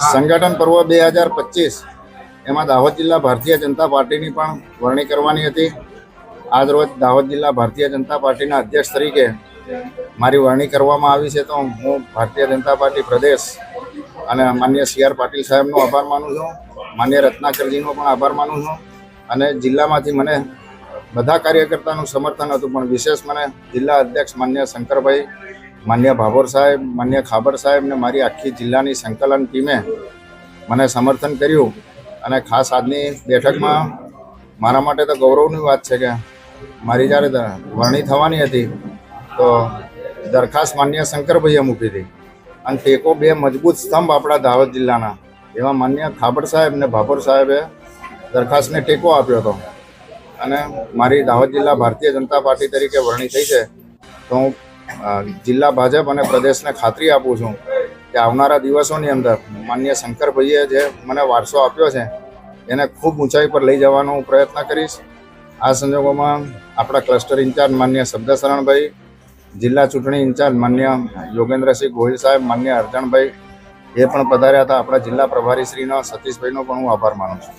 સંગઠન પર્વ 2025 એમાં દાહોદ જિલ્લા ભારતીય જનતા પાર્ટીની પણ વરણી કરવાની હતી। આજ રોજ દાહોદ જિલ્લા ભારતીય જનતા પાર્ટીના અધ્યક્ષ તરીકે મારી વરણી કરવામાં આવી છે। તો હું ભારતીય જનતા પાર્ટી પ્રદેશ અને માન્ય CR પાટીલ સાહેબનો આભાર માનું છું, માન્ય રત્નાકરજીનો પણ આભાર માનું છું। અને જિલ્લામાંથી મને બધા કાર્યકર્તાનું સમર્થન હતું, પણ વિશેષ મને જિલ્લા અધ્યક્ષ માન્ય શંકરભાઈ, માન્ય ભાભોર સાહેબ, માન્ય ખાબર સાહેબ ને મારી આખી જિલ્લાની સંકલન ટીમે મને સમર્થન કર્યું। અને ખાસ આજની બેઠકમાં મારા માટે તો ગૌરવની વાત છે કે મારી જ્યારે વરણી થવાની હતી તો દરખાસ્ત માન્ય શંકરભાઈએ મૂકી હતી અને ટેકો બે મજબૂત સ્તંભ આપણા દાહોદ જિલ્લાના એવા માન્ય ખાબર સાહેબ ને ભાભોર સાહેબે દરખાસ્તને ટેકો આપ્યો હતો। અને મારી દાહોદ જિલ્લા ભારતીય જનતા પાર્ટી તરીકે વરણી થઈ છે। તો હું જિલ્લા ભાજપ અને પ્રદેશને ખાતરી આપું છું કે આવનારા દિવસોની અંદર માન્ય શંકરભાઈએ જે મને વારસો આપ્યો છે એને ખૂબ ઊંચાઈ પર લઈ જવાનો હું પ્રયત્ન કરીશ। આ સંજોગોમાં આપણા ક્લસ્ટર ઇન્ચાર્જ માન્ય શબ્દશરણભાઈ, જિલ્લા ચૂંટણી ઇન્ચાર્જ માન્ય યોગેન્દ્રસિંહ ગોહિલ સાહેબ, માન્ય અર્જણભાઈ એ પણ પધાર્યા હતા। આપણા જિલ્લા પ્રભારી શ્રીનો સતીશભાઈનો પણ હું આભાર માનું છું।